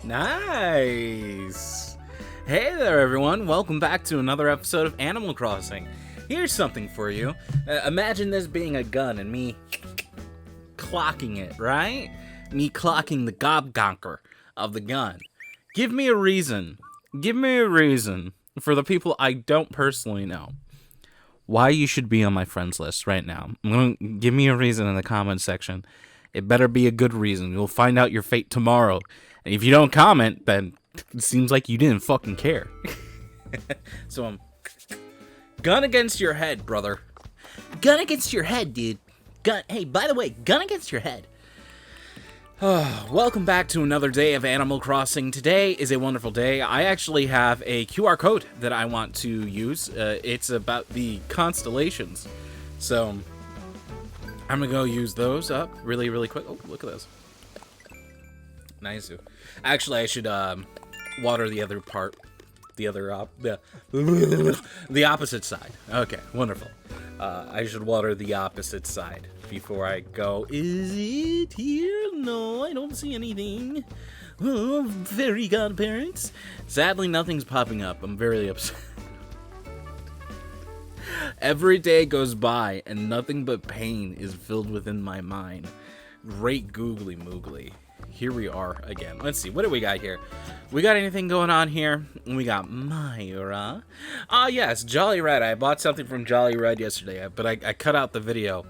Nice! Hey there, everyone. Welcome back to another episode of Animal Crossing. Here's something for you. Imagine this being a gun and me clocking it, right? Me clocking the gobgonker of the gun. Give me a reason. Give me a reason for the people I don't personally know why you should be on my friends list right now. Give me a reason in the comments section. It better be a good reason. You'll find out your fate tomorrow. And if you don't comment, then it seems like you didn't fucking care. So, gun against your head, brother. Gun against your head, dude. Hey, by the way, gun against your head. Welcome back to another day of Animal Crossing. Today is a wonderful day. I actually have a QR code that I want to use. It's about the constellations. So, I'm going to go use those up really quick. Oh, look at this. Nice. Actually, I should water the other part. The opposite side. Okay, wonderful. I should water the opposite side before I go. Is it here? No, I don't see anything. Oh, fairy godparents. Sadly, nothing's popping up. I'm very upset. Every day goes by and nothing but pain is filled within my mind. Great googly moogly. Here we are again. Let's see. What do we got here? We got anything going on here? We got Myra. Yes, Jolly Red. I bought something from Jolly Red yesterday, but I cut out the video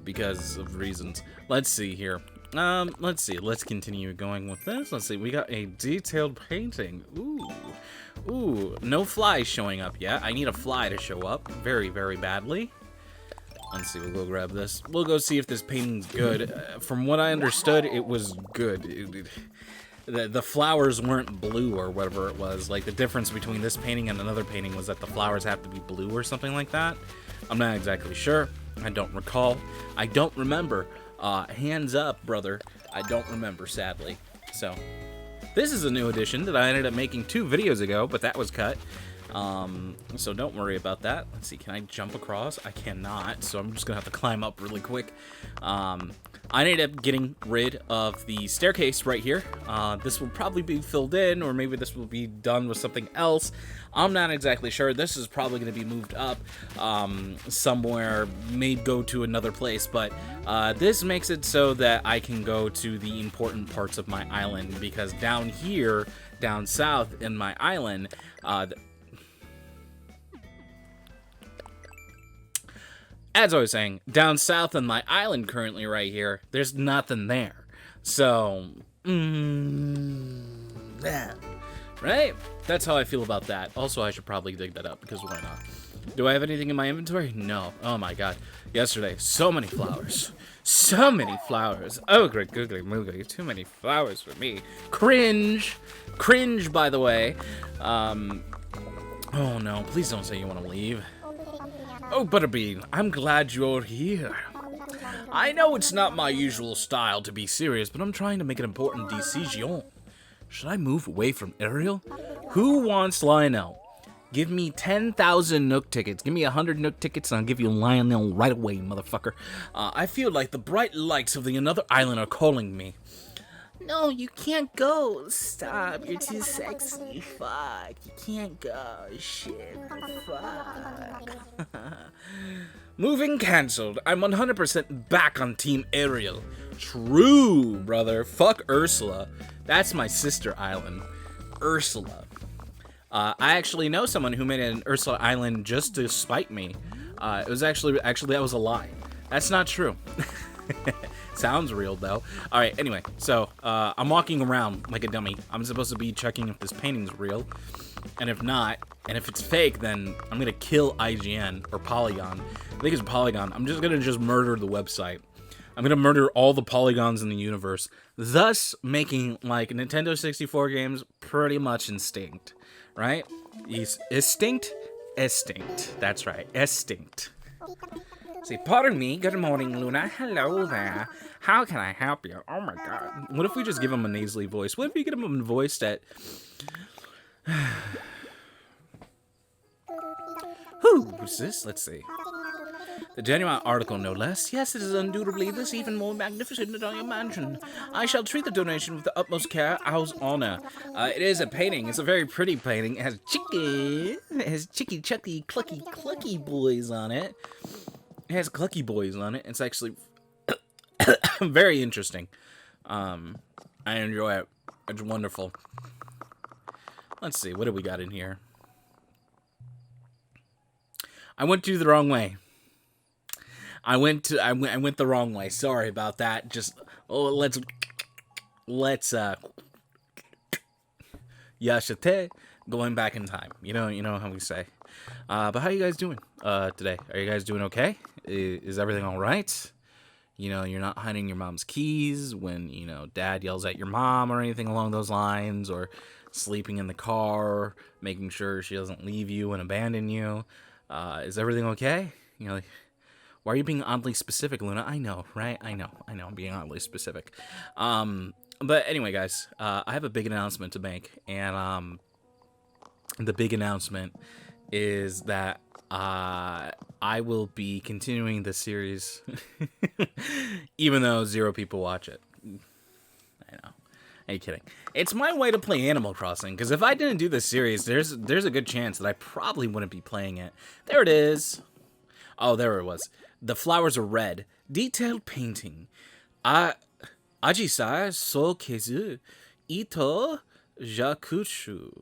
because of reasons. Let's see here. Let's see. Let's continue going with this. Let's see. We got a detailed painting. Ooh. No flies showing up yet. I need a fly to show up very badly. Let's see, we'll go grab this. We'll go see if this painting's good. From what I understood, it was good. The flowers weren't blue or whatever it was. Like, the difference between this painting and another painting was that the flowers have to be blue or something like that. I'm not exactly sure. I don't recall. I don't remember. Hands up, brother. I don't remember, sadly. So, this is a new addition that I ended up making 2 videos ago, but that was cut. So don't worry about that. Let's see, can I jump across? I cannot, so I'm just gonna have to climb up really quick. I ended up getting rid of the staircase right here. This will probably be filled in, or maybe this will be done with something else. I'm not exactly sure. This is probably gonna be moved up somewhere, may go to another place, but this makes it so that I can go to the important parts of my island, because down here, down south in my island, as I was saying, down south on my island currently right here, there's nothing there. So, right? That's how I feel about that. Also, I should probably dig that up, because why not? Do I have anything in my inventory? No. Oh my god. Yesterday, so many flowers. So many flowers. Oh, great googly moogly. Too many flowers for me. Cringe. Cringe, by the way. Oh no, please don't say you want to leave. Oh, Butterbean, I'm glad you're here. I know it's not my usual style to be serious, but I'm trying to make an important decision. Should I move away from Ariel? Who wants Lionel? Give me 10,000 Nook tickets. Give me 100 Nook tickets and I'll give you Lionel right away, motherfucker. I feel like the bright lights of the another island are calling me. No, you can't go. Stop. You're too sexy. Fuck. You can't go. Shit. Fuck. Moving cancelled. I'm 100% back on Team Ariel. True, brother. Fuck Ursula. That's my sister island. Ursula. I actually know someone who made an Ursula island just to spite me. It was actually that was a lie. That's not true. Sounds real, though. Alright, anyway, so, I'm walking around like a dummy. I'm supposed to be checking if this painting's real. And if not, and if it's fake, then I'm gonna kill IGN, or Polygon. I think it's Polygon. I'm just gonna murder the website. I'm gonna murder all the polygons in the universe, thus making, like, Nintendo 64 games pretty much instinct. Right? Instinct? Extinct. That's right. Extinct. Say, pardon me. Good morning, Luna. Hello there. How can I help you? Oh my god. What if we just give him a nasally voice? What if we get him a voice that... What's this? Let's see. The genuine article, no less. Yes, it is undoubtedly this even more magnificent than I imagined. I shall treat the donation with the utmost care, Owl's honor. It is a painting. It's a very pretty painting. It has chicky. It has chicky, chucky, clucky, clucky boys on it. It has clucky boys on it. It's actually very interesting. I enjoy it. It's wonderful. Let's see. What do we got in here? I went the wrong way. I went the wrong way. Sorry about that. Just yashate, going back in time. You know how we say. But how you guys doing today? Are you guys doing okay? Is everything all right? You know, you're not hiding your mom's keys when, you know, dad yells at your mom or anything along those lines, or sleeping in the car, making sure she doesn't leave you and abandon you. Is everything okay? You know, like, why are you being oddly specific, Luna? I know, right? I know, I'm being oddly specific. But anyway, guys, I have a big announcement to make, and the big announcement is that I will be continuing the series, even though 0 people watch it. I know. Are you kidding? It's my way to play Animal Crossing, because if I didn't do this series, there's a good chance that I probably wouldn't be playing it. There it is. Oh, there it was. The flowers are red. Detailed painting. Ajisai so kezu ito jakushu.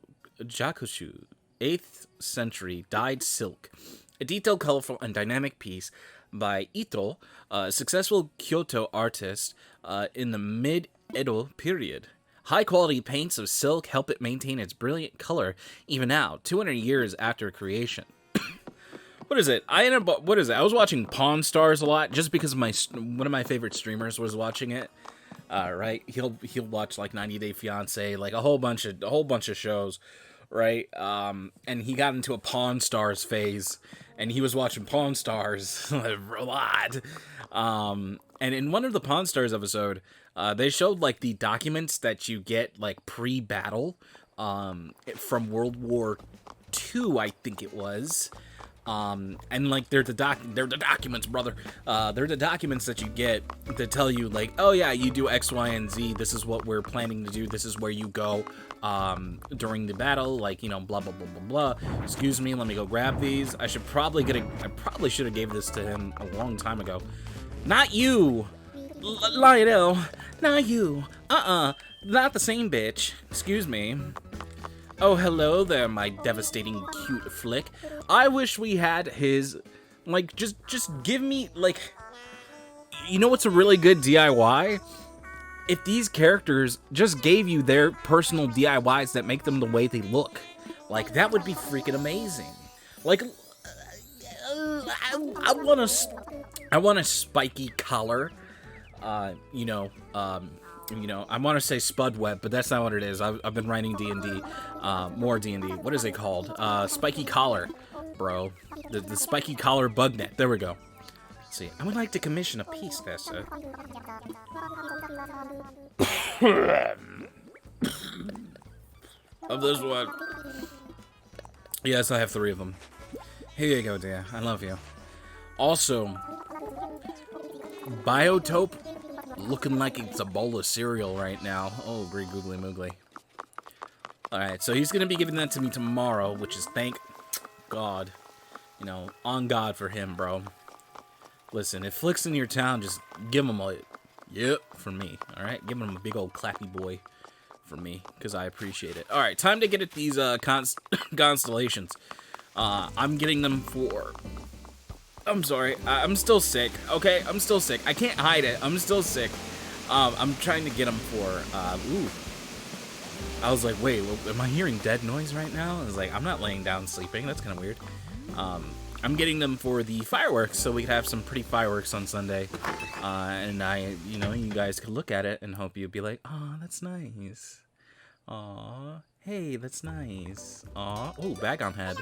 8th century dyed silk. A detailed, colorful, and dynamic piece by Ito, a successful Kyoto artist in the mid-Edo period. High-quality paints of silk help it maintain its brilliant color even now, 200 years after creation. What is it? I was watching Pawn Stars a lot just because one of my favorite streamers was watching it. Right? He'll watch like 90 Day Fiance, like a whole bunch of shows, right? And he got into a Pawn Stars phase, and he was watching Pawn Stars a lot. And in one of the Pawn Stars episode, they showed like the documents that you get like pre-battle, from World War II, I think it was. And like they're the documents, brother. They're the documents that you get that tell you like, oh yeah, you do X, Y, and Z. This is what we're planning to do. This is where you go during the battle. Like, you know, blah blah blah blah blah. Excuse me, let me go grab these. I probably should have gave this to him a long time ago. Not you, Lionel. Not you. Not the same bitch. Excuse me. Oh, hello there, my devastating cute flick. I wish we had his, like, just give me, like, you know what's a really good DIY? If these characters just gave you their personal DIYs that make them the way they look. Like, that would be freaking amazing. Like, I want a spiky collar. You know, I want to say Spudweb, but that's not what it is. I've been writing D&D, more D&D. What is it called? Spiky Collar, bro. The Spiky Collar bug net. There we go. Let's see. I would like to commission a piece there, sir. Of this one. Yes, I have 3 of them. Here you go, dear. I love you. Also, Biotope. Looking like it's a bowl of cereal right now. Oh, great googly moogly. Alright, so he's going to be giving that to me tomorrow, which is thank God. You know, on God for him, bro. Listen, if Flick's in your town, just give him a yep from me. Alright, give him a big old clappy boy from me, because I appreciate it. Alright, time to get at these constellations. I'm getting them for... I'm sorry, I'm still sick, okay? I'm still sick. I can't hide it. I'm still sick. I'm trying to get them for, ooh. I was like, wait, well, am I hearing dead noise right now? I was like, I'm not laying down sleeping. That's kind of weird. I'm getting them for the fireworks, so we could have some pretty fireworks on Sunday. And you know, you guys could look at it and hope you'd be like, oh, that's nice. Aw, hey, that's nice. Aw, oh, bag on head.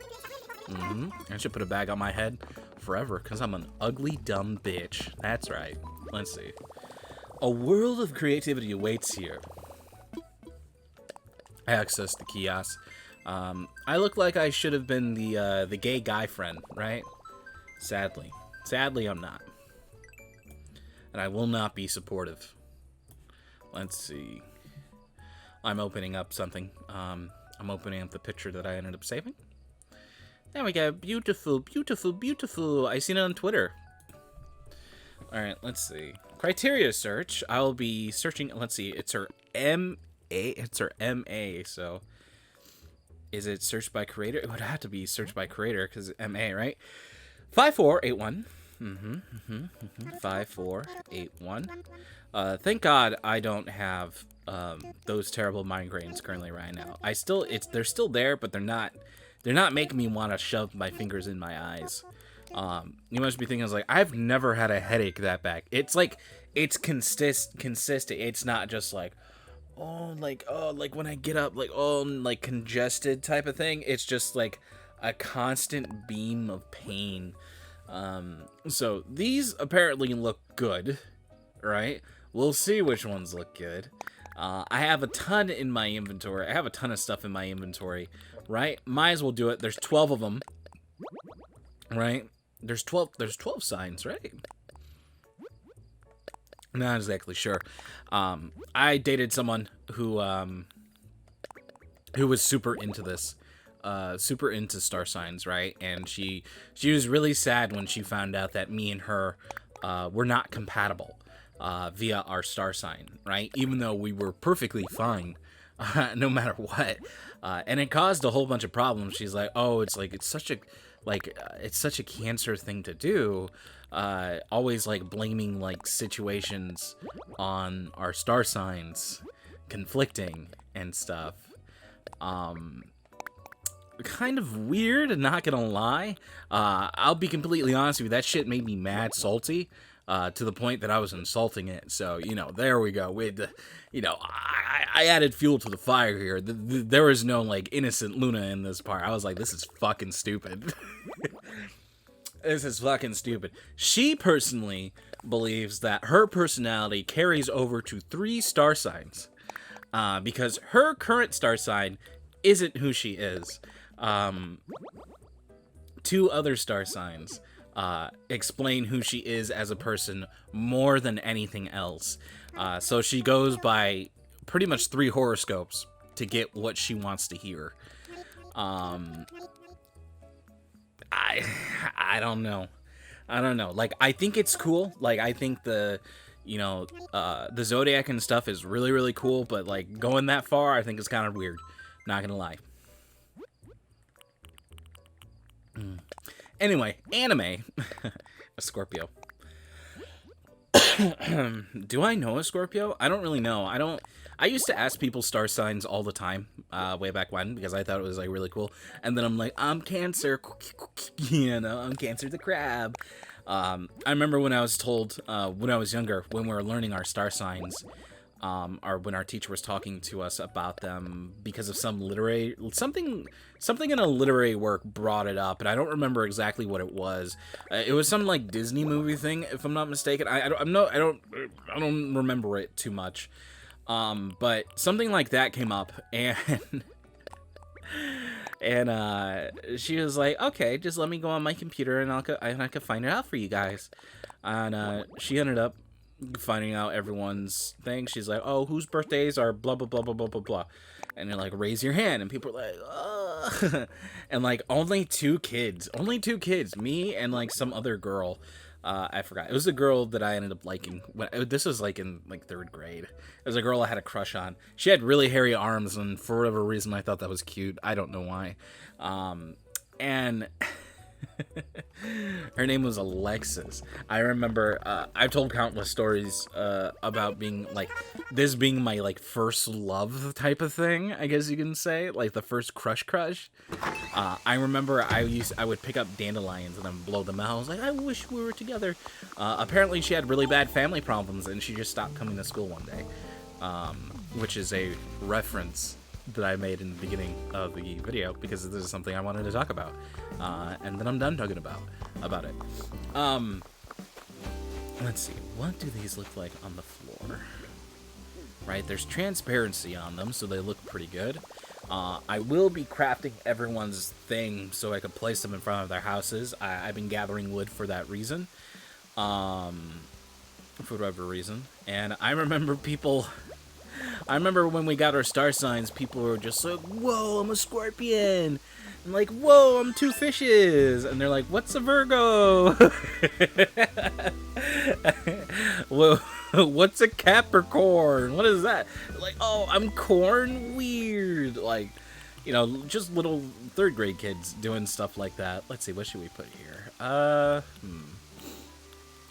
I should put a bag on my head forever, because I'm an ugly, dumb bitch. That's right. Let's see. A world of creativity awaits here. Access the kiosk. I look like I should have been the gay guy friend, right? Sadly. Sadly, I'm not. And I will not be supportive. Let's see. I'm opening up something. I'm opening up the picture that I ended up saving. There we go. Beautiful, beautiful, beautiful. I seen it on Twitter. Alright, let's see. Criteria search. I'll be searching. Let's see. It's her MA. It's her MA, so... Is it searched by creator? It would have to be searched by creator, because MA, right? 5481. 5481. Thank God I don't have those terrible migraines currently right now. They're still there, but they're not making me want to shove my fingers in my eyes. You must be thinking, like, I've never had a headache that bad. It's like, it's consistent. It's not just like, like when I get up, like, like congested type of thing. It's just like a constant beam of pain. So these apparently look good, right? We'll see which ones look good. I have a ton in my inventory. I have a ton of stuff in my inventory, right? Might as well do it. There's 12 of them, right? There's 12 signs, right? Not exactly sure. I dated someone who was super into this, super into star signs, right? And she was really sad when she found out that me and her were not compatible via our star sign, right? Even though we were perfectly fine, no matter what, and it caused a whole bunch of problems. She's like, "Oh, it's such a Cancer thing to do." Always like blaming like situations on our star signs conflicting and stuff. Kind of weird, not gonna lie. I'll be completely honest with you, that shit made me mad salty, to the point that I was insulting it. So, there we go. I added fuel to the fire here. There was no like innocent Luna in this part. I was like, this is fucking stupid. This is fucking stupid. She personally believes that her personality carries over to 3 star signs. Because her current star sign isn't who she is. 2 other star signs explain who she is as a person more than anything else. So she goes by pretty much 3 horoscopes to get what she wants to hear. I don't know. Like, I think it's cool. Like, I think the Zodiac and stuff is really, really cool. But, like, going that far, I think it's kind of weird. Not gonna lie. Anyway, anime. A Scorpio. Do I know a Scorpio? I don't really know. I used to ask people star signs all the time, way back when, because I thought it was like really cool. And then I'm like, I'm Cancer, I'm Cancer the crab. I remember when I was told, when I was younger, when we were learning our star signs, or when our teacher was talking to us about them, because of some something in a literary work brought it up, and I don't remember exactly what it was. It was some like Disney movie thing, if I'm not mistaken. I don't remember it too much. But something like that came up, and she was like, okay, just let me go on my computer and I could find it out for you guys. And she ended up finding out everyone's thing. She's like, oh, whose birthdays are blah blah blah blah blah blah blah, and you're like, raise your hand, and people are like, oh. And like only two kids, me and like some other girl. I forgot. It was a girl that I ended up liking. This was like in like 3rd grade. It was a girl I had a crush on. She had really hairy arms, and for whatever reason, I thought that was cute. I don't know why. And her name was Alexis. I remember I've told countless stories about being like this being my like first love type of thing, I guess you can say, like the first crush. I remember I would pick up dandelions and then blow them out. I was like, I wish we were together. Apparently she had really bad family problems and she just stopped coming to school one day, which is a reference that I made in the beginning of the video because this is something I wanted to talk about, and then I'm done talking about it. Let's see, what do these look like on the floor? Right, there's transparency on them, so they look pretty good. I will be crafting everyone's thing so I can place them in front of their houses. I've been gathering wood for that reason. For whatever reason. And I remember when we got our star signs, people were just like, whoa, I'm a scorpion. I'm like, whoa, I'm two fishes. And they're like, what's a Virgo? Whoa, what's a Capricorn? What is that? Like, oh, I'm corn? Weird. Like, you know, just little third grade kids doing stuff like that. Let's see, what should we put here?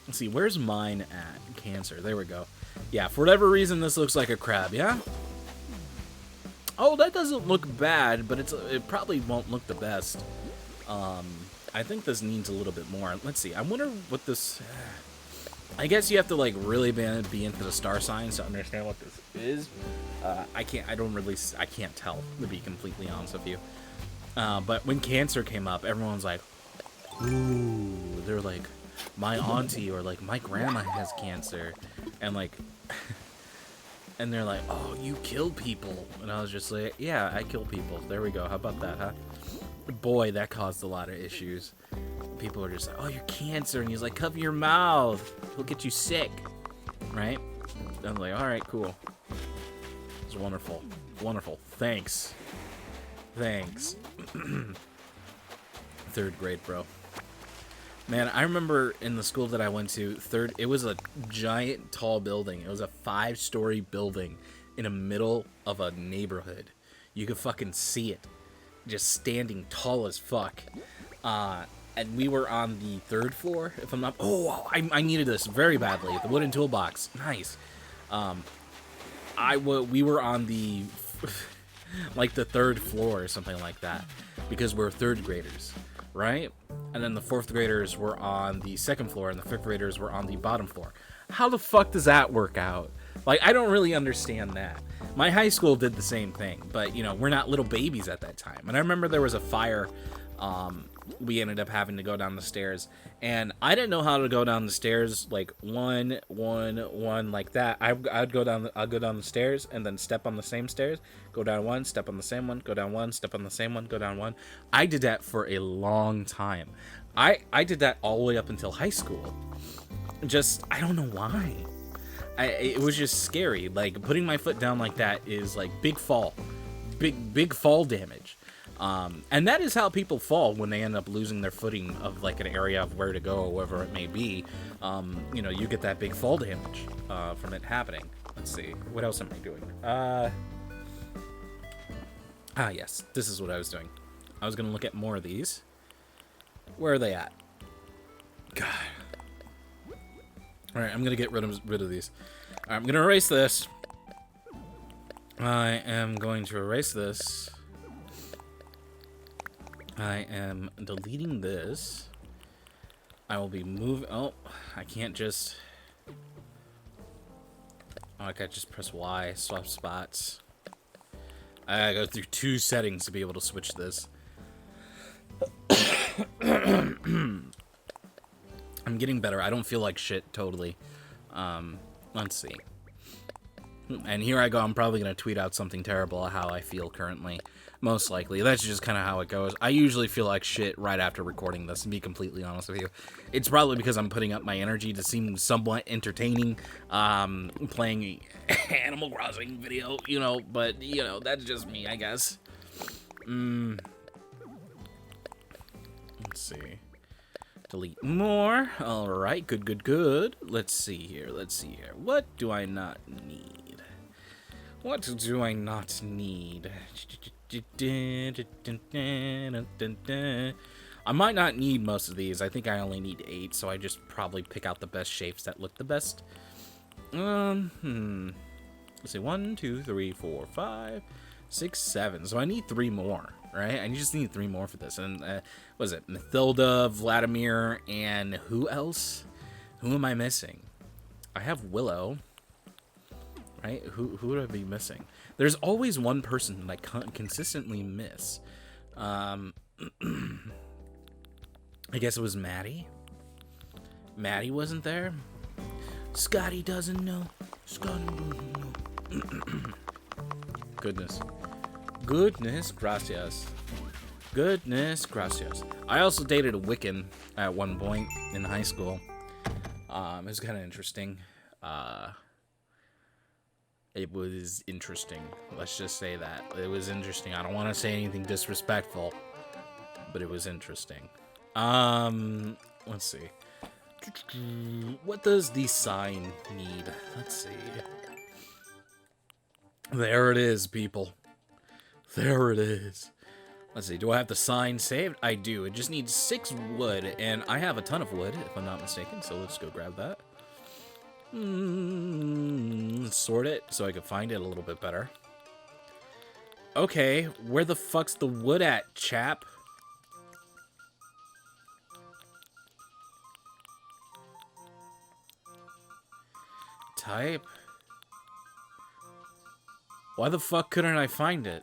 Let's see, where's mine at? Cancer, there we go. Yeah, for whatever reason, this looks like a crab, yeah? Oh, that doesn't look bad, but it probably won't look the best. I think this needs a little bit more. Let's see, I wonder what this... I guess you have to, like, really be into the star signs to understand what this is. I can't tell, to be completely honest with you. But when Cancer came up, everyone's like, ooh, they're like... my auntie or like my grandma has cancer, and like and they're like, oh, you kill people. And I was just like, yeah, I kill people. There we go. How about that, huh? Boy, that caused a lot of issues. People are just like, oh, you're cancer. And he's like, cover your mouth, he'll get you sick, right? I'm like, all right, cool. It's wonderful. Thanks. Third grade, bro. Man, I remember in the school that I went to, it was a giant, tall building. It was a 5-story building in the middle of a neighborhood. You could fucking see it, just standing tall as fuck. And we were on the 3rd floor, if I'm not... Oh, I needed this very badly. The wooden toolbox. Nice. We were on the... like the 3rd floor or something like that, because we're 3rd graders. Right? And then the 4th graders were on the 2nd floor, and the 5th graders were on the bottom floor. How the fuck does that work out? Like, I don't really understand that. My high school did the same thing, but, you know, we're not little babies at that time. And I remember there was a fire, we ended up having to go down the stairs, and I didn't know how to go down the stairs, like, one, like that. I'd go down the stairs, and then step on the same stairs, go down one, step on the same one, go down one, step on the same one, go down one. I did that for a long time. I did that all the way up until high school. Just, I don't know why. It was just scary. Like, putting my foot down like that is like big fall damage. And that is how people fall when they end up losing their footing of like an area of where to go or wherever it may be. You know, you get that big fall damage from it happening. Let's see, what else am I doing? Yes, this is what I was doing. I was gonna look at more of these. Where are they at? God. All right, I'm gonna get rid of these. All right, I'm gonna erase this. I am going to erase this. I am deleting this. I will be moving. Oh, I can't just. Oh, I can't just press Y, swap spots. I gotta go through 2 settings to be able to switch this. I'm getting better. I don't feel like shit, totally. Let's see. And here I go. I'm probably going to tweet out something terrible how I feel currently. Most likely. That's just kind of how it goes. I usually feel like shit right after recording this, to be completely honest with you. It's probably because I'm putting up my energy to seem somewhat entertaining, playing Animal Crossing video, you know, but, you know, that's just me, I guess. Let's see. Delete more. Alright, good. Let's see here. What do I not need? I might not need most of these. I think I only need 8, so I just probably pick out the best shapes that look the best. Let's see, 1, 2, 3, 4, 5, 6, 7. So I need 3 more, right? I just need 3 more for this. And what is it? Mathilda, Vladimir, and who else? Who am I missing? I have Willow, right? Who would I be missing? There's always one person that I consistently miss. I guess it was Maddie. Maddie wasn't there. Scotty doesn't know. Scotty doesn't know. Goodness. Goodness gracias. Goodness gracias. I also dated a Wiccan at one point in high school. It was kind of interesting. It was interesting. Let's just say that. It was interesting. I don't want to say anything disrespectful, but it was interesting. Let's see. What does the sign need? Let's see. There it is, people. There it is. Let's see. Do I have the sign saved? I do. It just needs 6 wood, and I have a ton of wood, if I'm not mistaken, so let's go grab that. Sort it so I can find it a little bit better. Okay, where the fuck's the wood at, chap? Type. Why the fuck couldn't I find it?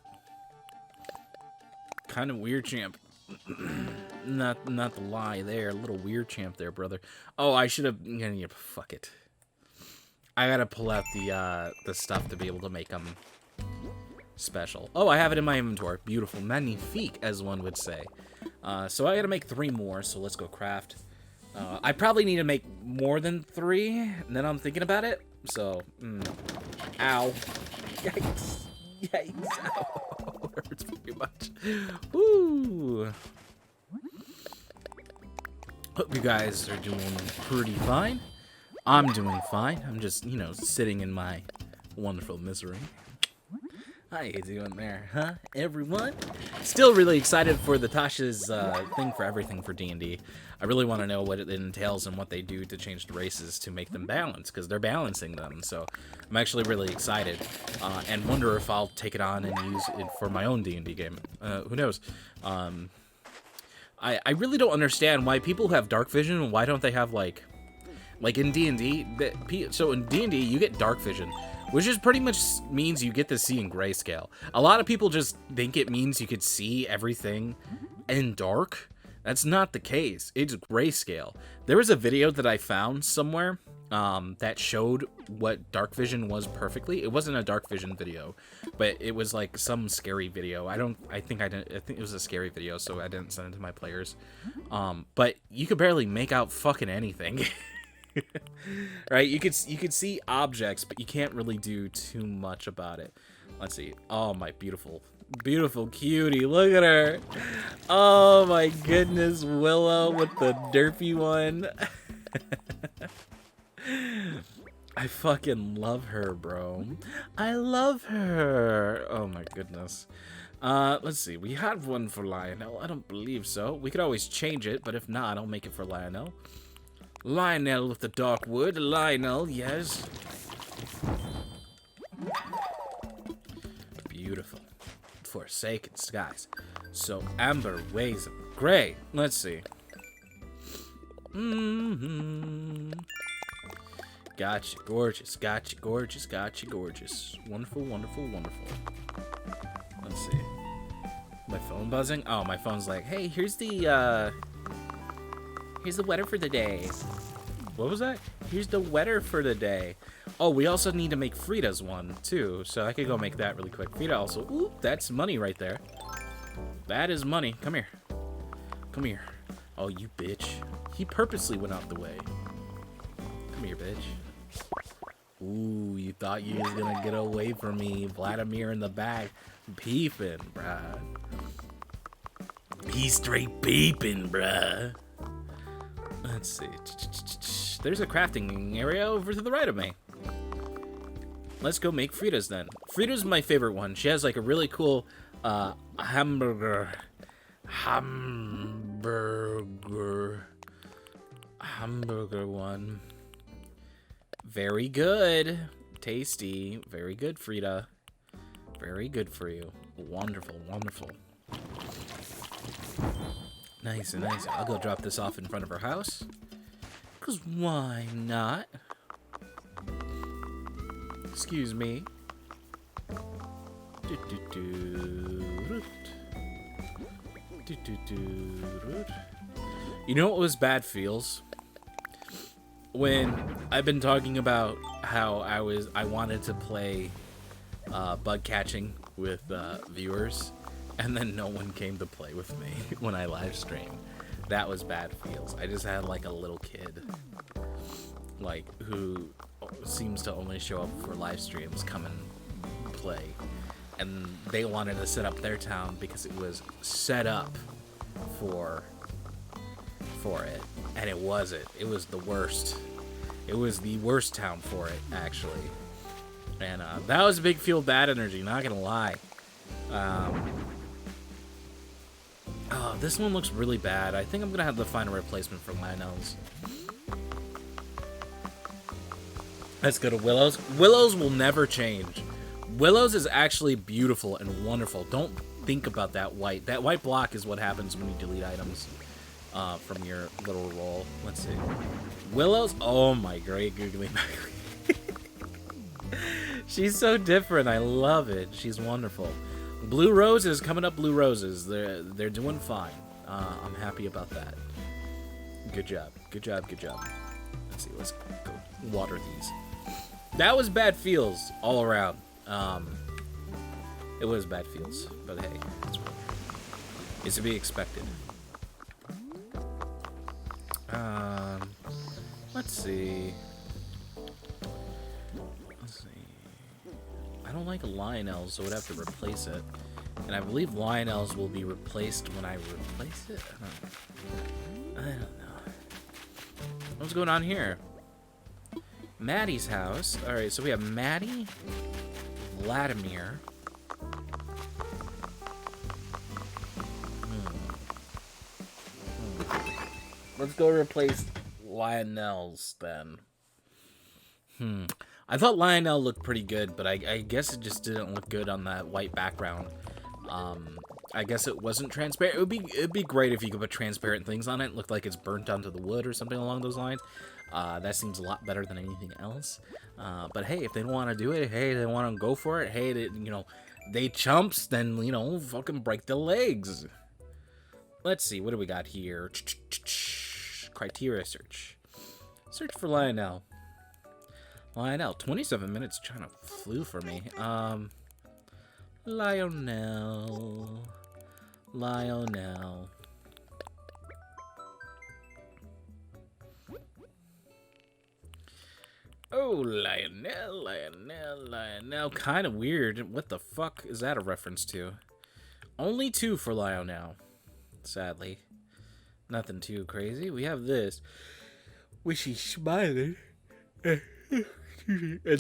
Kind of weird, champ. not the lie there. A little weird, champ there, brother. Oh, I should have. Yeah, fuck it. I gotta pull out the stuff to be able to make them special. Oh, I have it in my inventory. Beautiful, magnifique, as one would say. So I gotta make 3 more. So let's go craft. I probably need to make more than 3. And then I'm thinking about it. So, ow, yikes, yikes, ow, hurts pretty much. Woo. Hope you guys are doing pretty fine. I'm doing fine. I'm just, you know, sitting in my wonderful misery. How you doing there, huh, everyone? Still really excited for the Tasha's thing for everything for D&D. I really want to know what it entails and what they do to change the races to make them balanced, because they're balancing them. So I'm actually really excited and wonder if I'll take it on and use it for my own D&D game. Who knows? I really don't understand why people have dark vision and why don't they have, like in D&D, so in D&D you get dark vision, which is pretty much means you get to see in grayscale. A lot of people just think it means you could see everything in dark. That's not the case. It's grayscale. There was a video that I found somewhere that showed what dark vision was perfectly. It wasn't a dark vision video, but it was like some scary video. I think it was a scary video, so I didn't send it to my players. But you could barely make out fucking anything. Right, you could see objects, but you can't really do too much about it. Let's see. Oh, my beautiful cutie, look at her. Oh my goodness, Willow with the derpy one. I fucking love her, bro. I love her. Oh my goodness. Let's see. We had one for Lionel. I don't believe so. We could always change it, but if not, I'll make it for Lionel. Lionel with the dark wood. Lionel, yes. Beautiful. Forsaken skies. So amber waves of gray. Let's see. Gotcha, gorgeous. Gotcha, gorgeous. Gotcha, gorgeous. Wonderful, wonderful, wonderful. Let's see. My phone buzzing? Oh, my phone's like, hey, here's the weather for the day. What was that? Here's the weather for the day. Oh, we also need to make Frida's one, too. So I could go make that really quick. Frida also... Ooh, that's money right there. That is money. Come here. Come here. Oh, you bitch. He purposely went out the way. Come here, bitch. Ooh, you thought you was gonna get away from me. Vladimir in the back. Peeping, bruh. He's straight peeping, bruh. Let's see. There's a crafting area over to the right of me. Let's go make Frida's then. Frida's my favorite one. She has like a really cool hamburger one. Very good. Tasty. Very good, Frida. Very good for you. Wonderful, wonderful. Nice and nice. I'll go drop this off in front of her house. Because why not? Excuse me. You know what was bad feels? When I've been talking about how I wanted to play bug catching viewers, and then no one came to play with me when I live stream. That was bad feels. I just had like a little kid, like, who seems to only show up for live streams, come and play, and they wanted to set up their town because it was set up for it, and it wasn't. It was the worst. It was the worst town for it, actually. And that was a big feel bad energy, not gonna lie. Oh, this one looks really bad. I think I'm gonna have to find a replacement for Lionel's. Let's go to Willow's. Willow's will never change. Willow's is actually beautiful and wonderful. Don't think about that white. That white block is what happens when you delete items from your little roll. Let's see. Willow's, oh my great googly moogly. She's so different. I love it. She's wonderful. Blue Roses, coming up Blue Roses. They're doing fine. I'm happy about that. Good job. Good job. Good job. Let's see. Let's go water these. That was bad feels all around. It was bad feels, but hey, it's to be expected. Let's see. I don't like Lionel's, so I would have to replace it. And I believe Lionel's will be replaced when I replace it. I don't know. What's going on here? Maddie's house. Alright, so we have Maddie, Vladimir. Let's go replace Lionel's then. I thought Lionel looked pretty good, but I guess it just didn't look good on that white background. I guess it wasn't transparent. It'd be great if you could put transparent things on it. Look like it's burnt onto the wood or something along those lines. That seems a lot better than anything else. But hey, if they don't want to do it, hey, they want to go for it. Hey, they chumps, then fucking break their legs. Let's see, what do we got here? Criteria search. Search for Lionel. Lionel, 27 minutes trying to flew for me. Lionel. Oh, Lionel. Kind of weird. What the fuck is that a reference to? Only 2 for Lionel. Sadly. Nothing too crazy. We have this. Wishy smiling. And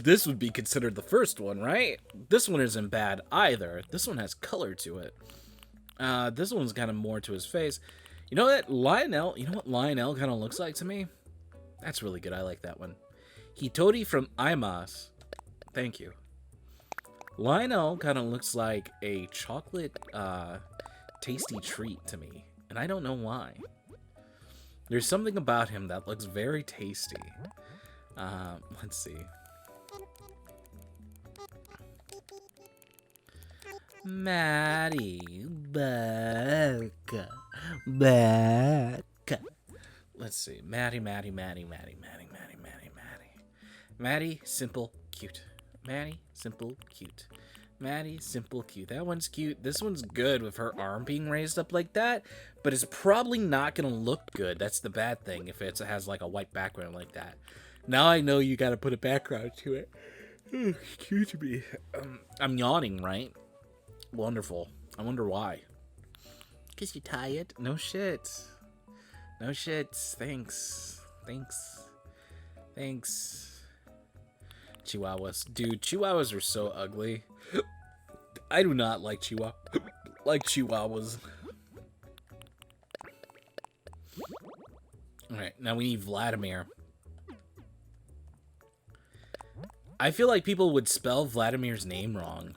this would be considered the first one, right? This one isn't bad either. This one has color to it. This one's kind of more to his face. You know what Lionel kind of looks like to me? That's really good. I like that one. Hitori from Imas. Thank you. Lionel kind of looks like a chocolate tasty treat to me. And I don't know why. There's something about him that looks very tasty. Let's see. Maddie, back. Let's see. Maddie. Maddie, simple, cute. Maddie, simple, cute. Maddie, simple, cute. That one's cute. This one's good with her arm being raised up like that, but it's probably not gonna look good. That's the bad thing if it has like a white background like that. Now I know you gotta put a background to it. Oh, excuse me. I'm yawning, right? Wonderful. I wonder why. 'Cause you're tired? No shit. No shit. Thanks. Chihuahuas. Dude, Chihuahuas are so ugly. I do not like Chihuahuas. Alright, now we need Vladimir. I feel like people would spell Vladimir's name wrong.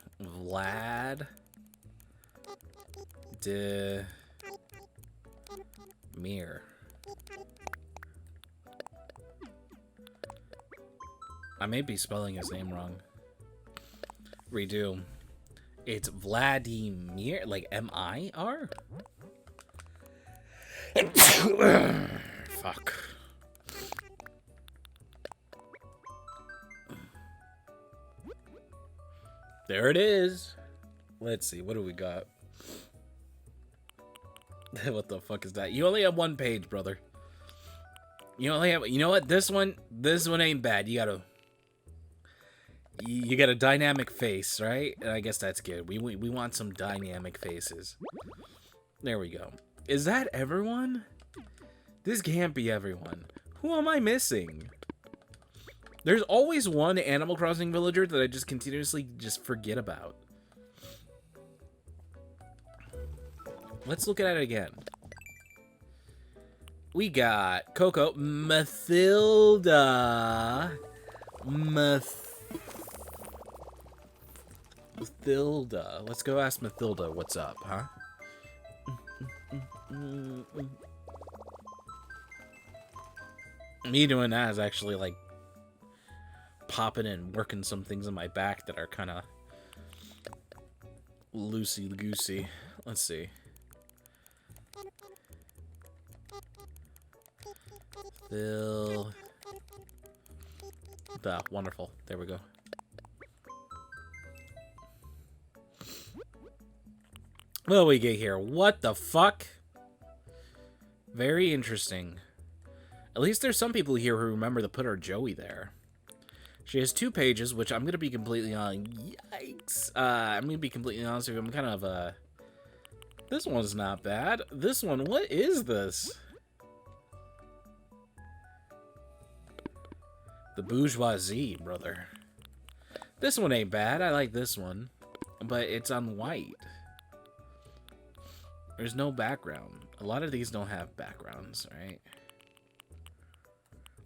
Mir. I may be spelling his name wrong. Redo. It's Vladimir, like M-I-R? Fuck. There it is. Let's see, what do we got? What the fuck is that? You only have one page, brother. You only have, you know what? This one ain't bad. You got a dynamic face, right? And I guess that's good. We want some dynamic faces. There we go. Is that everyone? This can't be everyone. Who am I missing? There's always one Animal Crossing villager that I just continuously just forget about. Let's look at it again. We got Coco, Mathilda. Mathilda. Let's go ask Mathilda what's up, huh? Me doing that is actually like popping and working some things in my back that are kind of loosey-goosey. Let's see. Phil. Wonderful. There we go. What do we get here? What the fuck? Very interesting. At least there's some people here who remember to put our Joey there. She has 2 pages, which I'm going to be completely honest. Yikes. I'm going to be completely honest with you. I'm kind of, this one's not bad. This one, what is this? The bourgeoisie, brother. This one ain't bad. I like this one. But it's on white. There's no background. A lot of these don't have backgrounds, right?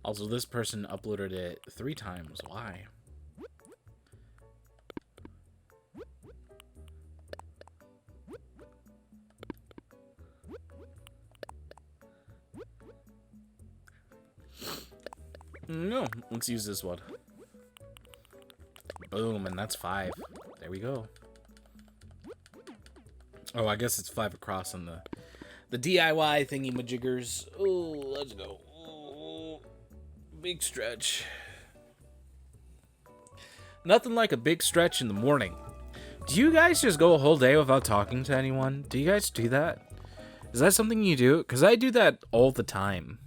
Also, this person uploaded it 3 times. Why? No, let's use this one. Boom, and that's 5. There we go. Oh, I guess it's 5 across on the DIY thingy-majiggers. Oh, let's go. Ooh, big stretch. Nothing like a big stretch in the morning. Do you guys just go a whole day without talking to anyone? Do you guys do that? Is that something you do? Because I do that all the time.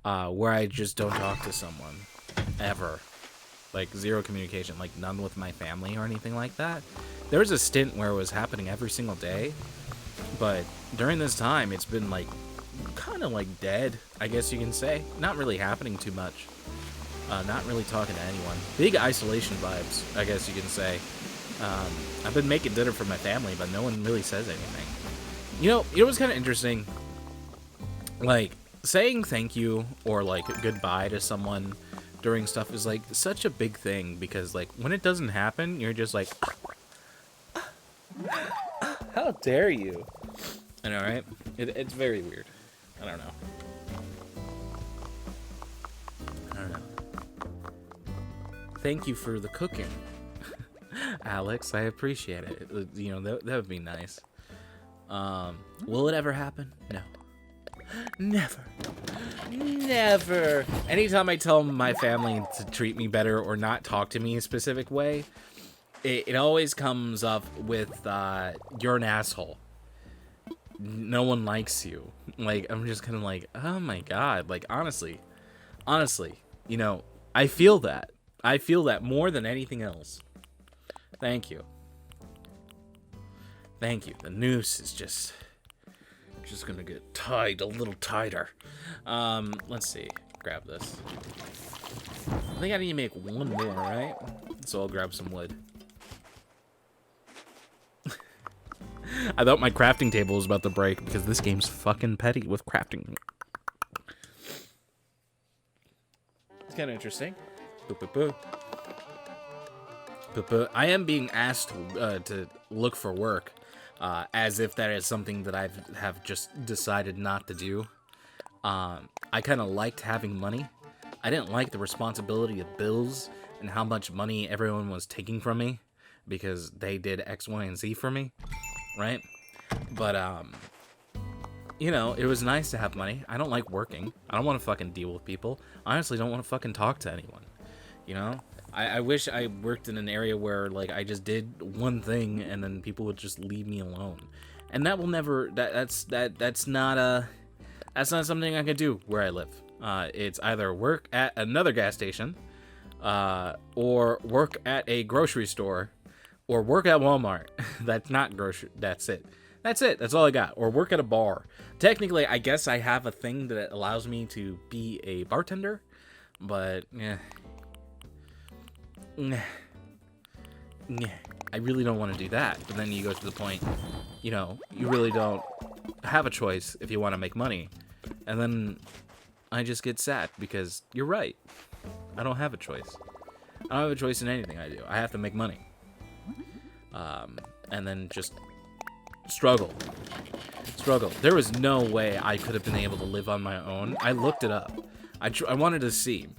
Where I just don't talk to someone. Ever. Like, 0 communication. Like, none with my family or anything like that. There was a stint where it was happening every single day. But during this time, it's been, like, kind of, like, dead, I guess you can say. Not really happening too much. Not really talking to anyone. Big isolation vibes, I guess you can say. I've been making dinner for my family, but no one really says anything. You know what's kind of interesting? Like, saying thank you or, like, goodbye to someone during stuff is, like, such a big thing. Because, like, when it doesn't happen, you're just like, how dare you? I know, right? It's very weird. I don't know. Thank you for the cooking, Alex. I appreciate it. You know, that would be nice. Will it ever happen? No. Never. Never. Anytime I tell my family to treat me better or not talk to me a specific way, it always comes up with, you're an asshole. No one likes you. Like, I'm just kind of like, oh my god. Like, honestly, you know, I feel that. I feel that more than anything else. Thank you. Thank you. The noose is just gonna get tied a little tighter. Let's see. Grab this. I think I need to make 1 more, right? So I'll grab some wood. I thought my crafting table was about to break because this game's fucking petty with crafting. It's kind of interesting. I am being asked to look for work, as if that is something that I have just decided not to do. I kind of liked having money. I didn't like the responsibility of bills and how much money everyone was taking from me because they did X, Y, and Z for me, right? But, you know, it was nice to have money. I don't like working. I don't want to fucking deal with people. I honestly don't want to fucking talk to anyone. You know, I wish I worked in an area where like I just did one thing and then people would just leave me alone, and that will never. That's not something I can do where I live. It's either work at another gas station, or work at a grocery store, or work at Walmart. That's not grocery. That's it. That's it. That's all I got. Or work at a bar. Technically, I guess I have a thing that allows me to be a bartender, but yeah. I really don't want to do that. But then you go to the point, you know, you really don't have a choice if you want to make money. And then I just get sad because you're right. I don't have a choice. I don't have a choice in anything I do. I have to make money. And then just struggle. There was no way I could have been able to live on my own. I looked it up. I wanted to see.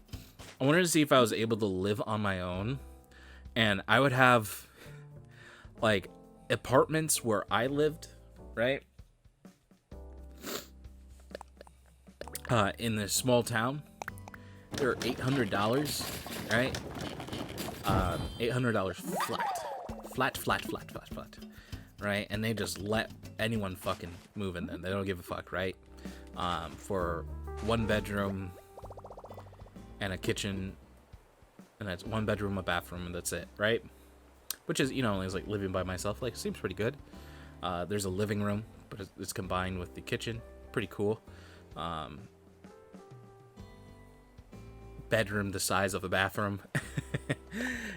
I wanted to see if I was able to live on my own. And I would have, like, apartments where I lived, right? In this small town. They're $800, right? $800 flat. Right? And they just let anyone fucking move in there. They don't give a fuck, right? For 1 bedroom and a kitchen, and that's 1 bedroom, a bathroom, and that's it, right? Which is, you know, is like living by myself. Like, seems pretty good. There's a living room, but it's combined with the kitchen. Pretty cool. Bedroom the size of a bathroom.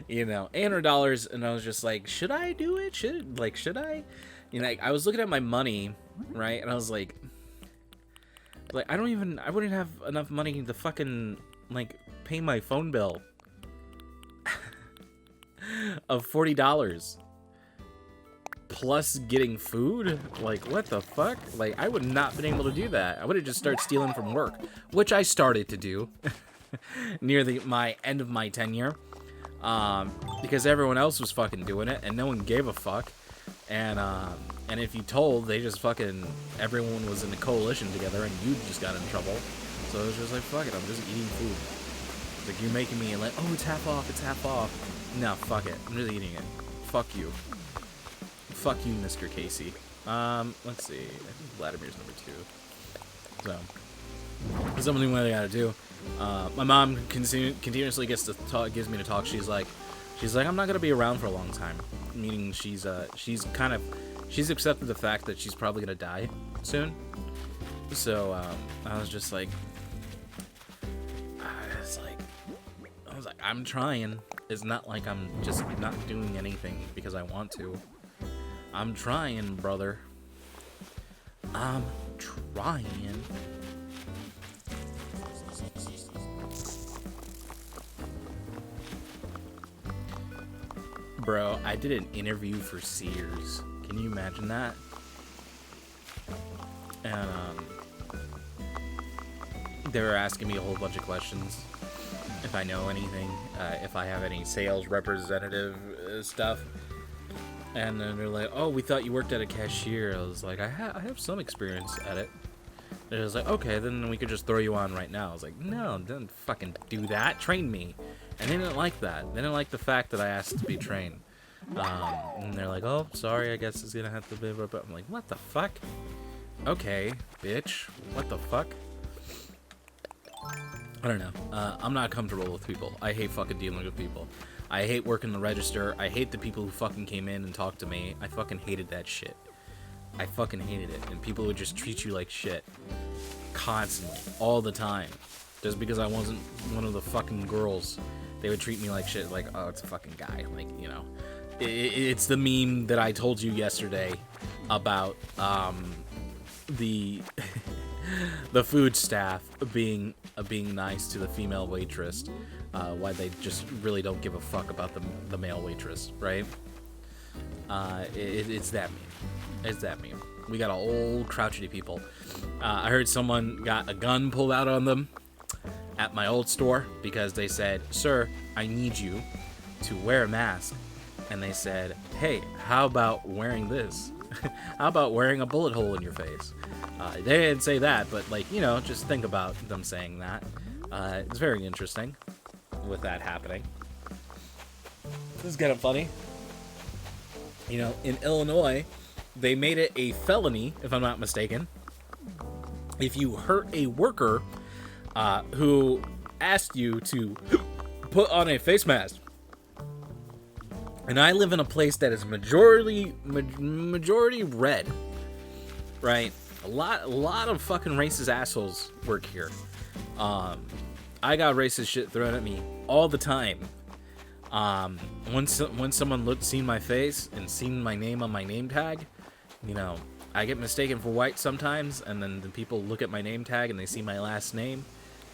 You know, $800, and I was just like, should I do it? Should I? You know, like, I was looking at my money, right? And I was like, I wouldn't have enough money to fucking, like, pay my phone bill of $40 plus getting food. Like, what the fuck? Like, I would not been able to do that. I would have just started stealing from work, which I started to do near my end of my tenure, because everyone else was fucking doing it and no one gave a fuck. And if you told, they just fucking, everyone was in a coalition together and you just got in trouble. So it was just like, fuck it, I'm just eating food. It's like, you're making me like, oh, it's half off. No, fuck it, I'm just eating it. Fuck you, Mr. Casey. Let's see, I think Vladimir's number 2. So, something what I gotta do. My mom continuously gives me to talk. She's like, I'm not gonna be around for a long time. Meaning she's accepted the fact that she's probably gonna die soon. So I was like, I'm trying. It's not like I'm just not doing anything because I want to. I'm trying, brother. I'm trying. Bro, I did an interview for Sears. Can you imagine that? And they were asking me a whole bunch of questions. If I know anything, if I have any sales representative stuff. And then they're like, oh, we thought you worked at a cashier. I was like, I have some experience at it. And it was like, okay, then we could just throw you on right now. I was like, no, don't fucking do that. Train me. And they didn't like that. They didn't like the fact that I asked to be trained. And they're like, oh, sorry, I guess it's gonna have to be. But I'm like, what the fuck? Okay, bitch. What the fuck? I don't know. I'm not comfortable with people. I hate fucking dealing with people. I hate working the register. I hate the people who fucking came in and talked to me. I fucking hated that shit. I fucking hated it. And people would just treat you like shit. Constantly. All the time. Just because I wasn't one of the fucking girls. They would treat me like shit. Like, oh, it's a fucking guy. Like, you know. It's the meme that I told you yesterday about the the food staff being nice to the female waitress, why they just really don't give a fuck about the male waitress, right? It's that meme. It's that meme. We got old crotchety people. I heard someone got a gun pulled out on them at my old store because they said, "Sir, I need you to wear a mask." And they said, "Hey, how about wearing this? How about wearing a bullet hole in your face?" They didn't say that, but, like, you know, just think about them saying that. It's very interesting. with that happening. This is kind of funny. You know, in Illinois, they made it a felony, if I'm not mistaken, if you hurt a worker who asked you to put on a face mask. And I live in a place that is majority red, right? A lot of fucking racist assholes work here. I got racist shit thrown at me all the time. When someone seen my face and seen my name on my name tag, you know, I get mistaken for white sometimes, and then the people look at my name tag and they see my last name,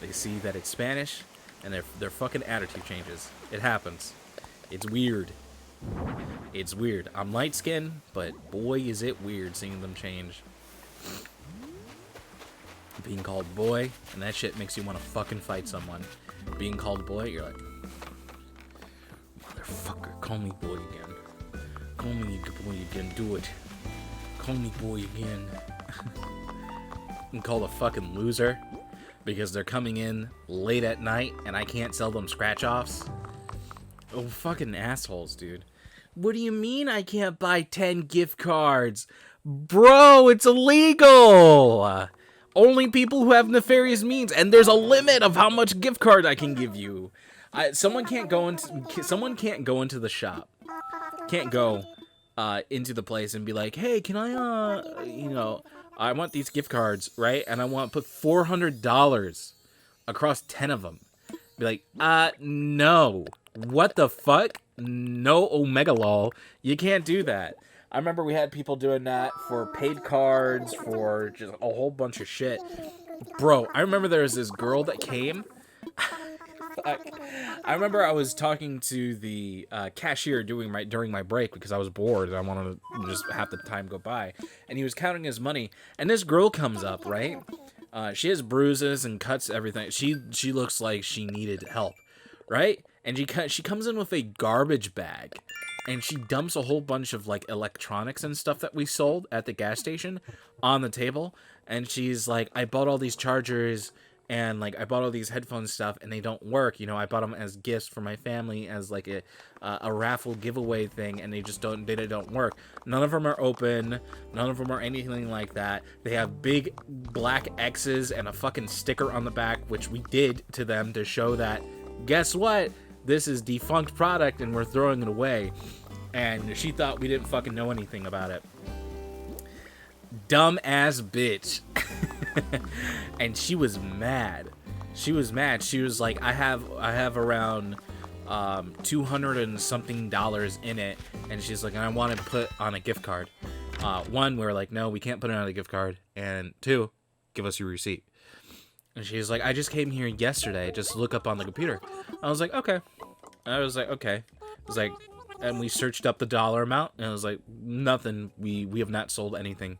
they see that it's Spanish, and their fucking attitude changes. It happens. It's weird. It's weird. I'm light skinned, but boy is it weird seeing them change. Being called boy, and that shit makes you want to fucking fight someone. Being called boy, you're like, motherfucker, call me boy again. Call me boy again, do it. Call me boy again. And call a fucking loser because they're coming in late at night and I can't sell them scratch-offs. Oh, fucking assholes, dude. What do you mean I can't buy 10 gift cards? Bro, it's illegal! Only people who have nefarious means, and there's a limit of how much gift card I can give you. Someone can't go into the shop. Can't go into the place and be like, hey, can I, I want these gift cards, right? And I want to put $400 across 10 of them. Be like, no. What the fuck? No omega lol. You can't do that. I remember we had people doing that for paid cards, for just a whole bunch of shit. Bro, I remember there was this girl that came. I remember I was talking to the cashier during my break because I was bored and I wanted to just have the time go by. And he was counting his money. And this girl comes up, right? She has bruises and cuts, everything. She looks like she needed help, right? And she comes in with a garbage bag. And she dumps a whole bunch of, like, electronics and stuff that we sold at the gas station on the table. And she's like, I bought all these chargers and, like, I bought all these headphone stuff and they don't work. You know, I bought them as gifts for my family as, like, a raffle giveaway thing. And they don't work. None of them are open. None of them are anything like that. They have big black X's and a fucking sticker on the back, which we did to them to show that, guess what? This is defunct product and we're throwing it away. And she thought we didn't fucking know anything about it. Dumb ass bitch. And she was mad. She was like, I have around 200 and something dollars in it. And she's like, and I want to put on a gift card. One, we were like, no, we can't put it on a gift card. And two, give us your receipt. And she's like, I just came here yesterday. Just look up on the computer. I was like, okay. It was like, and we searched up the dollar amount, and it was like, nothing. We have not sold anything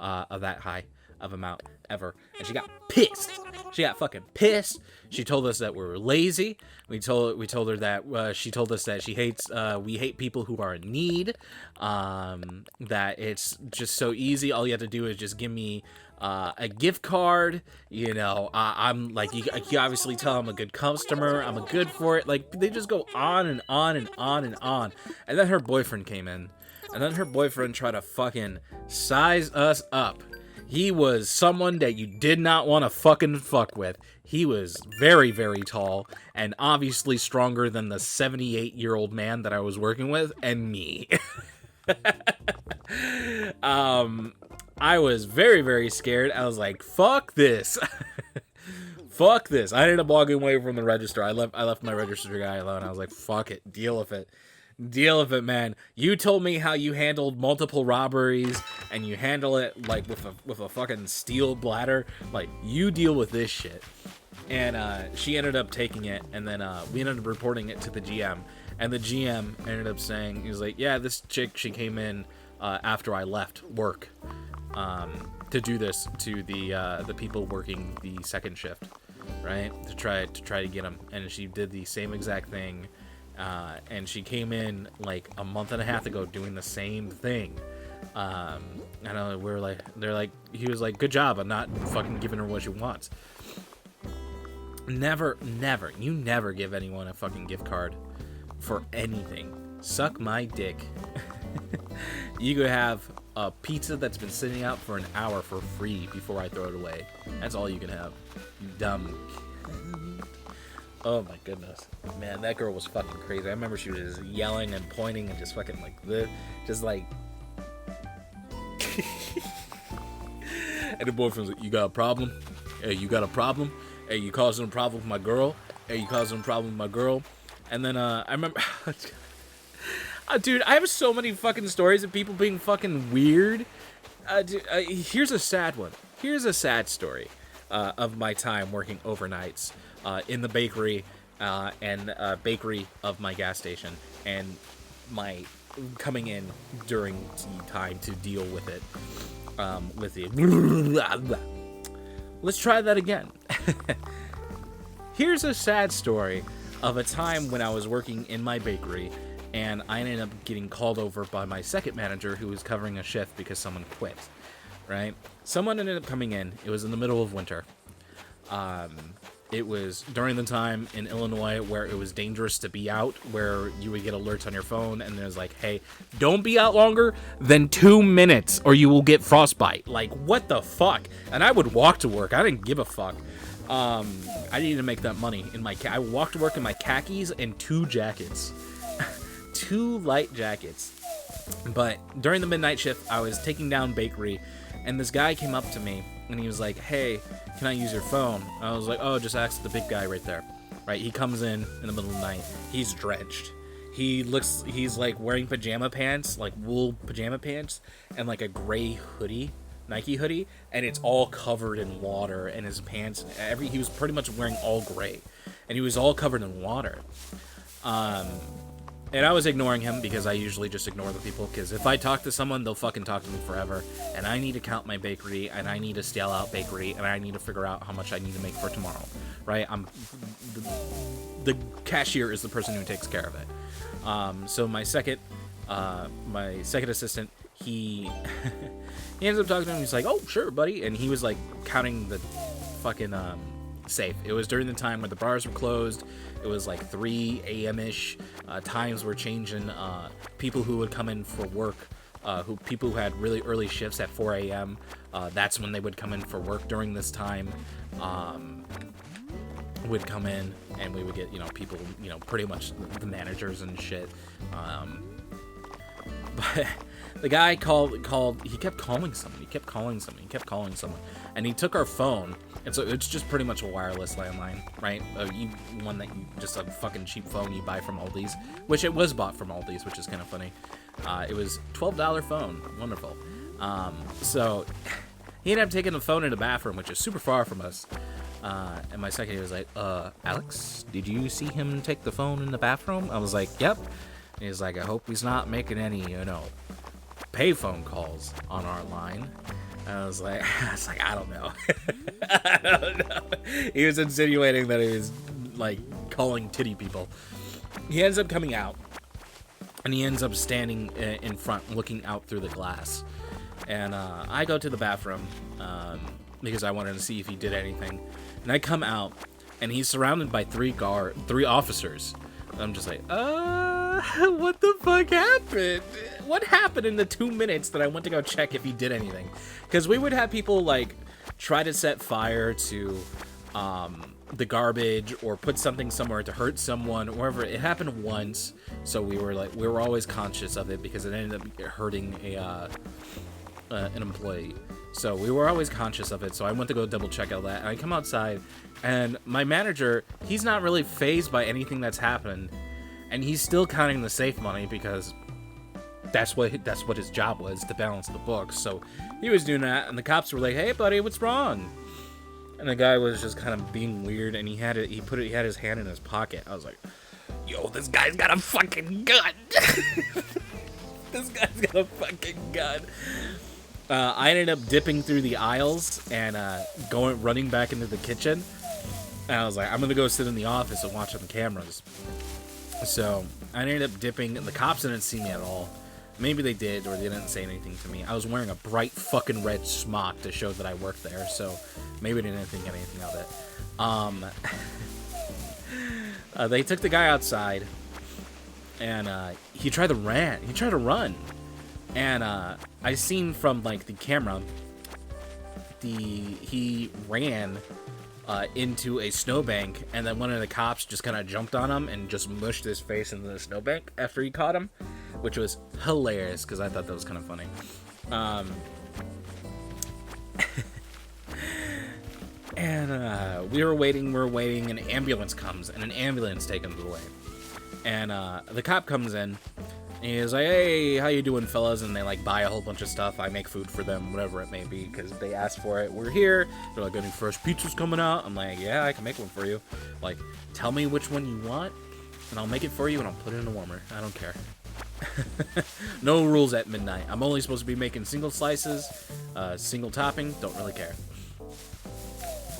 of that high of amount ever. And she got pissed. She got fucking pissed. She told us that we were lazy. We told her that she told us that she hates we hate people who are in need. That it's just so easy. All you have to do is just give me a gift card. You know, I'm like, you obviously tell I'm a good customer. I'm a good for it. Like, they just go on and on and on and on. And then her boyfriend came in. And then her boyfriend tried to fucking size us up. He was someone that you did not want to fucking fuck with. He was very, very tall and obviously stronger than the 78-year-old man that I was working with and me. I was very, very scared. I was like, fuck this. Fuck this. I ended up walking away from the register. I left my register guy alone. I was like, fuck it. Deal with it. Deal with it, man. You told me how you handled multiple robberies and you handle it like with a fucking steel bladder. Like, you deal with this shit. And she ended up taking it, and then we ended up reporting it to the GM. And the GM ended up saying, he was like, yeah, this chick, she came in after I left work to do this to the people working the second shift, right? To try to get them. And she did the same exact thing. And she came in like a month and a half ago doing the same thing. I know, he was like, good job. I'm not fucking giving her what she wants. Never, never, you never give anyone a fucking gift card for anything. Suck my dick. You could have a pizza that's been sitting out for an hour for free before I throw it away. That's all you can have. You dumb. Oh my goodness. Man, that girl was fucking crazy. I remember she was just yelling and pointing and just fucking like this. Just like... And the boyfriend's like, you got a problem? Hey, you got a problem? Hey, you causing a problem with my girl? Hey, you causing a problem with my girl? And then, I remember... dude, I have so many fucking stories of people being fucking weird. Dude, here's a sad one. Here's a sad story of my time working overnights in the bakery and bakery of my gas station, and my coming in during tea time to deal with it. With the... Let's try that again. Here's a sad story of a time when I was working in my bakery, and I ended up getting called over by my second manager who was covering a shift because someone quit, right? Someone ended up coming in. It was in the middle of winter. It was during the time in Illinois where it was dangerous to be out, where you would get alerts on your phone, and there's like, hey, don't be out longer than 2 minutes or you will get frostbite. Like, what the fuck? And I would walk to work. I didn't give a fuck. I needed to make that money in my I walked to work in my khakis and 2 jackets. 2 light jackets. But during the midnight shift, I was taking down bakery, and this guy came up to me and he was like, hey, can I use your phone? I was like, oh, just ask the big guy right there. Right? He comes in the middle of the night. He's drenched. He's like wearing pajama pants, like wool pajama pants, and like a gray hoodie, Nike hoodie, and it's all covered in water, and his pants, he was pretty much wearing all gray, and he was all covered in water. And I was ignoring him because I usually just ignore the people, because if I talk to someone, they'll fucking talk to me forever, and I need to count my bakery, and I need to scale out bakery, and I need to figure out how much I need to make for tomorrow, right? The cashier is the person who takes care of it. So my second assistant, he ends up talking to him. He's like, oh, sure, buddy. And he was like counting the fucking safe. It was during the time where the bars were closed. It was like 3 a.m.-ish. Times were changing. People who would come in for work, people who had really early shifts at 4 a.m., that's when they would come in for work during this time. Would come in, and we would get, people, pretty much the managers and shit. But the guy he kept calling someone, and he took our phone, and so it's just pretty much a wireless landline, right? Just a fucking cheap phone you buy from Aldi's, which it was bought from Aldi's, which is kind of funny. It was $12 phone, wonderful. So he ended up taking the phone in the bathroom, which is super far from us. And my secretary was like, Alex, did you see him take the phone in the bathroom? I was like, yep. And he's like, I hope he's not making any, pay phone calls on our line. And I was like, I don't know. I don't know. He was insinuating that he was, like, calling titty people. He ends up coming out, and he ends up standing in front, looking out through the glass. And I go to the bathroom because I wanted to see if he did anything. And I come out, and he's surrounded by 3 officers. And I'm just like, what the fuck happened? What happened in the 2 minutes that I went to go check if he did anything? Because we would have people, like, try to set fire to the garbage or put something somewhere to hurt someone or wherever. It happened once, so we were always conscious of it because it ended up hurting an employee. So we were always conscious of it, so I went to go double check all that, and I come outside, and my manager, he's not really fazed by anything that's happened, and he's still counting the safe money because that's what his job was, to balance the books. So he was doing that, and the cops were like, hey buddy, what's wrong? And the guy was just kind of being weird, and he had his hand in his pocket. I was like, yo, this guy's got a fucking gun. This guy's got a fucking gun. I ended up dipping through the aisles and running back into the kitchen. And I was like, I'm going to go sit in the office and watch on the cameras. So I ended up dipping, and the cops didn't see me at all. Maybe they did, or they didn't say anything to me. I was wearing a bright fucking red smock to show that I worked there, so maybe they didn't think anything of it. Um, they took the guy outside, and he tried to run. And I seen from like the camera, he ran into a snowbank, and then one of the cops just kind of jumped on him and just mushed his face into the snowbank after he caught him, which was hilarious because I thought that was kind of funny. And we were waiting, an ambulance comes, and an ambulance takes him away. And the cop comes in, and he's like, hey, how you doing, fellas? And they, like, buy a whole bunch of stuff. I make food for them, whatever it may be, because they asked for it. We're here. They're like, any fresh pizzas coming out? I'm like, yeah, I can make one for you. Like, tell me which one you want, and I'll make it for you, and I'll put it in a warmer. I don't care. No rules at midnight. I'm only supposed to be making single slices, single topping. Don't really care.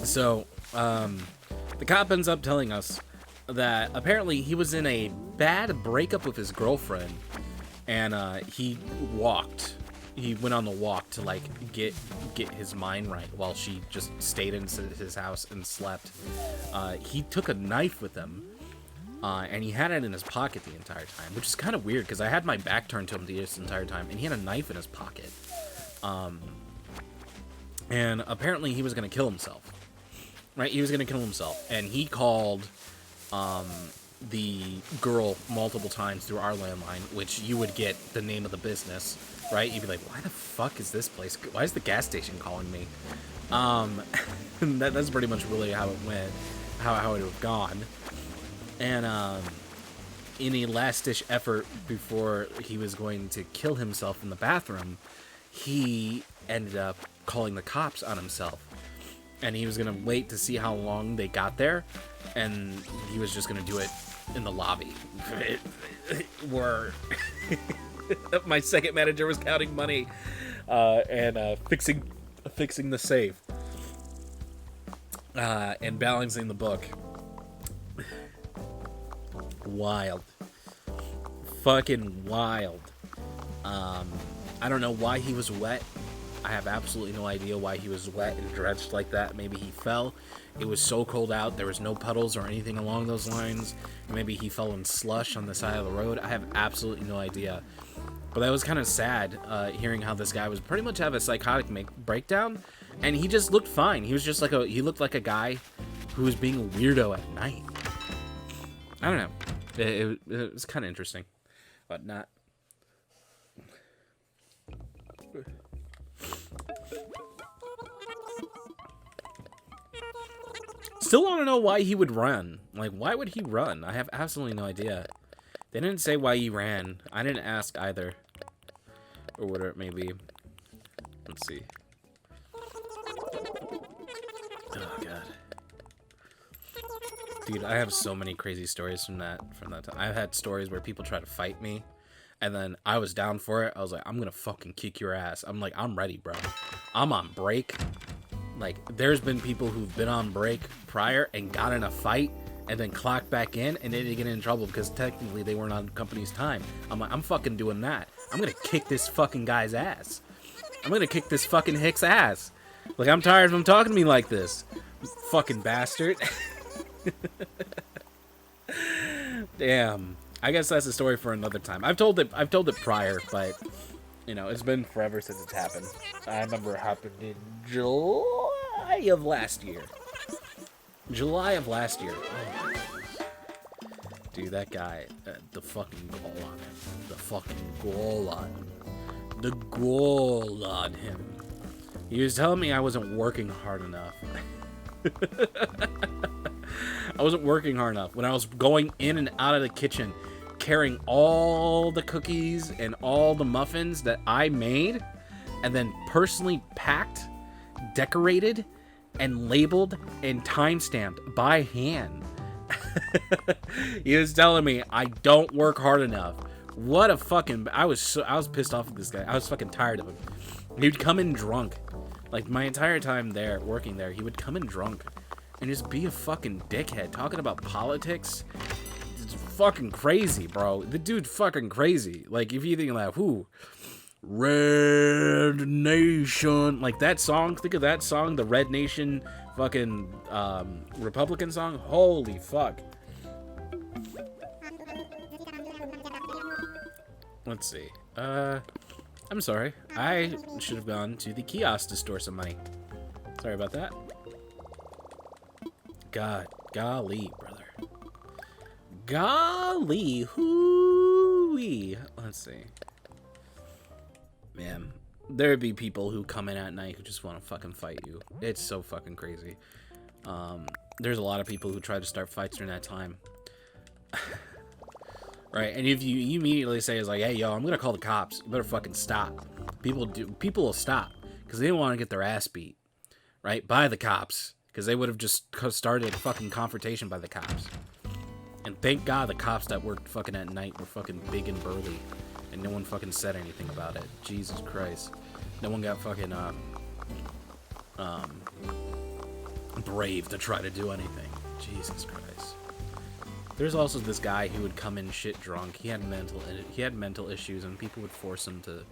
So, the cop ends up telling us that apparently he was in a bad breakup with his girlfriend, and he went on the walk to like get his mind right while she just stayed in his house and slept. He took a knife with him, and he had it in his pocket the entire time, which is kind of weird because I had my back turned to him this entire time, and he had a knife in his pocket. And apparently he was going to kill himself. Right, he was going to kill himself, and he called the girl multiple times through our landline, which you would get the name of the business, right? You'd be like, why the fuck is this place? Why is the gas station calling me? That's pretty much really how it went, how it would have gone. And in a last-ditch effort before he was going to kill himself in the bathroom, he ended up calling the cops on himself. And he was going to wait to see how long they got there, and he was just going to do it in the lobby. Where my second manager was counting money and fixing the safe and balancing the book. Wild. Fucking wild. I don't know why he was wet. I have absolutely no idea why he was wet and drenched like that. Maybe he fell. It was so cold out. There was no puddles or anything along those lines. Maybe he fell in slush on the side of the road. I have absolutely no idea. But that was kind of sad, hearing how this guy was pretty much have a psychotic breakdown. And he just looked fine. He was just like he looked like a guy who was being a weirdo at night. I don't know. It was kind of interesting. But not. Still want to know why he would run. Like, why would he run? I have absolutely no idea. They didn't say why he ran. I didn't ask either. Or whatever it may be. Let's see. Oh, God. Dude, I have so many crazy stories from that time. I've had stories where people try to fight me, and then I was down for it. I was like, I'm gonna fucking kick your ass. I'm like, I'm ready, bro. I'm on break. Like, there's been people who've been on break prior and got in a fight and then clocked back in and they didn't get in trouble because technically they weren't on company's time. I'm like, I'm fucking doing that. I'm gonna kick this fucking guy's ass. I'm gonna kick this fucking hick's ass. Like, I'm tired of him talking to me like this. Fucking bastard. Damn. I guess that's a story for another time. I've told it prior, but you know, it's been forever since it's happened. I remember it happened in July of last year. Oh, dude, that guy, the fucking goal on him. The fucking goal on him. The goal on him. He was telling me I wasn't working hard enough. I wasn't working hard enough. When I was going in and out of the kitchen, carrying all the cookies and all the muffins that I made, and then personally packed, decorated, and labeled and time-stamped by hand. He was telling me I don't work hard enough. What a fucking... I was pissed off at this guy. I was fucking tired of him. He'd come in drunk. Like, my entire time there, working there, he would come in drunk and just be a fucking dickhead, talking about politics. It's fucking crazy, bro. The dude's fucking crazy. Like, if you think like, who? Red Nation. Like, that song, think of that song, the Red Nation fucking Republican song. Holy fuck. Let's see. I'm sorry. I should have gone to the kiosk to store some money. Sorry about that. God, golly, brother. Golly, hoo-wee. Let's see. Man, there'd be people who come in at night who just want to fucking fight you. It's so fucking crazy. There's a lot of people who try to start fights during that time. Right, and if you immediately say, it's like, hey, yo, I'm gonna call the cops, you better fucking stop. People will stop, because they don't want to get their ass beat, right, by the cops, because they would have just started a fucking confrontation by the cops. And thank God the cops that worked fucking at night were fucking big and burly, and no one fucking said anything about it. Jesus Christ. No one got fucking, brave to try to do anything. Jesus Christ. There's also this guy who would come in shit drunk. He had mental issues, and people would force him to.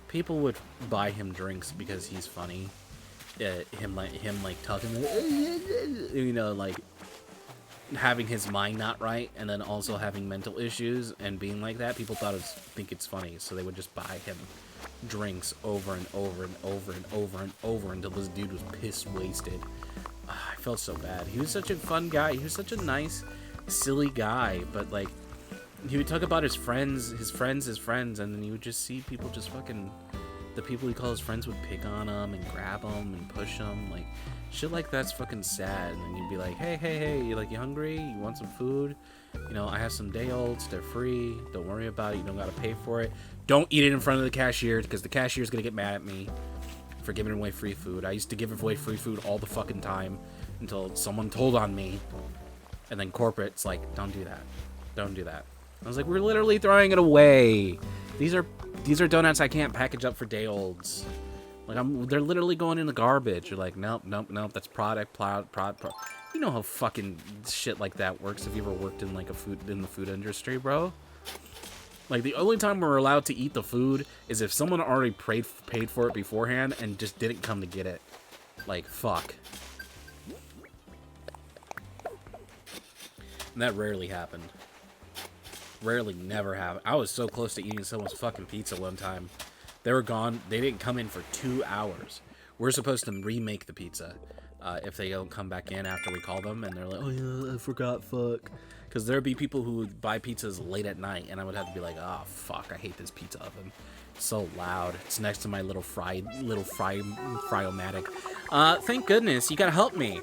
People would buy him drinks because he's funny. Him like talking, you know, like having his mind not right, and then also having mental issues and being like that. People think it's funny, so they would just buy him drinks over and over and over and over and over until this dude was piss wasted. I felt so bad. He was such a fun guy. He was such a nice, silly guy, but like he would talk about his friends, and then you would just see people just fucking, the people he calls his friends would pick on him and grab him and push him, like shit like that's fucking sad. And then you'd be like, hey, you hungry? You want some food? You know, I have some day olds, they're free, don't worry about it, you don't gotta pay for it. Don't eat it in front of the cashier, because the cashier's gonna get mad at me for giving away free food. I used to give away free food all the fucking time until someone told on me. And then corporate's like, don't do that. Don't do that. I was like, we're literally throwing it away. These are donuts I can't package up for day olds. Like, they're literally going in the garbage. You're like, nope, that's product. You know how fucking shit like that works if you ever worked in like in the food industry, bro. Like, the only time we're allowed to eat the food is if someone already paid for it beforehand and just didn't come to get it. Like, fuck. And that rarely happened. Rarely, never happened. I was so close to eating someone's fucking pizza one time. They were gone. They didn't come in for 2 hours. We're supposed to remake the pizza if they don't come back in after we call them. And they're like, oh yeah, I forgot, fuck. Because there'd be people who would buy pizzas late at night, and I would have to be like, oh fuck, I hate this pizza oven. It's so loud. It's next to my little fry-o-matic. Thank goodness, you gotta help me.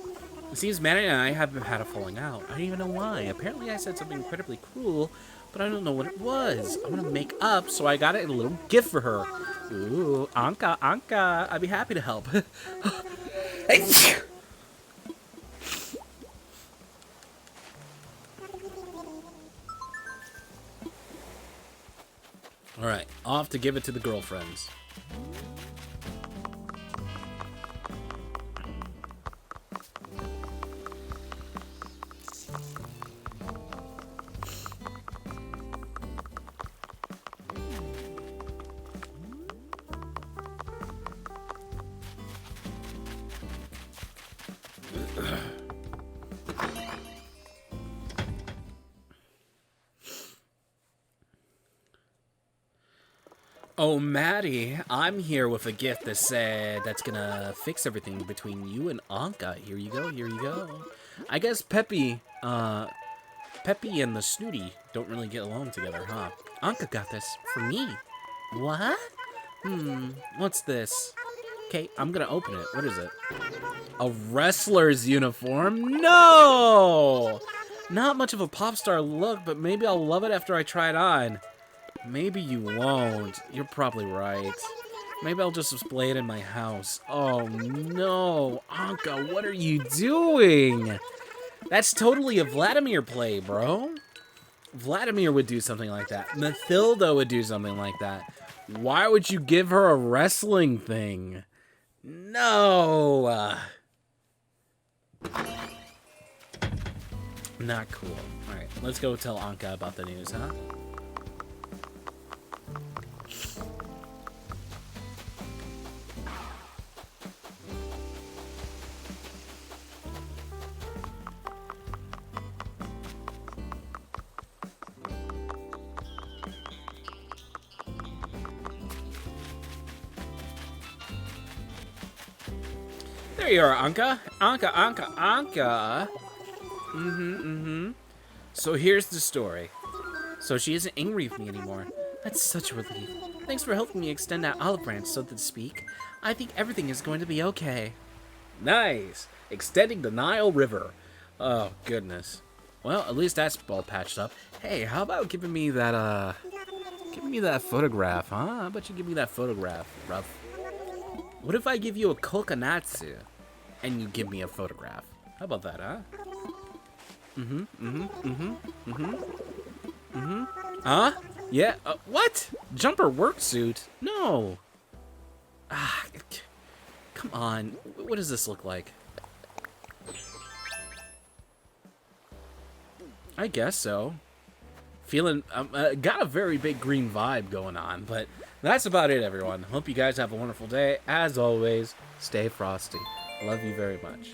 It seems Maddie and I have had a falling out. I don't even know why. Apparently I said something incredibly cruel, but I don't know what it was. I want to make up, so I got a little gift for her. Ooh, Anka, I'd be happy to help. Alright, off to give it to the girlfriends. Oh, Maddie, I'm here with a gift that's gonna fix everything between you and Anka. Here you go. I guess Peppy and the Snooty don't really get along together, huh? Anka got this for me. What? What's this? Okay, I'm gonna open it. What is it? A wrestler's uniform? No! Not much of a pop star look, but maybe I'll love it after I try it on. Maybe you won't. You're probably right. Maybe I'll just display it in my house. Oh no, Anka, what are you doing? That's totally a Vladimir play, bro. Vladimir would do something like that. Mathilda would do something like that. Why would you give her a wrestling thing? No. Not cool. Alright, let's go tell Anka about the news, huh? there you are, Anka. Anka. So here's the story. So she isn't angry with me anymore. That's such a relief. Thanks for helping me extend that olive branch, so to speak. I think everything is going to be okay. Nice. Extending the Nile River. Oh, goodness. Well, at least that's all patched up. Hey, how about giving me that, photograph, huh? How about you give me that photograph, Ruff? What if I give you a kokonatsu and you give me a photograph? How about that, huh? Huh? Yeah, what? Jumper work suit? No. Ah, come on. What does this look like? I guess so. Feeling, got a very big green vibe going on, but that's about it, everyone. Hope you guys have a wonderful day. As always, stay frosty. Love you very much.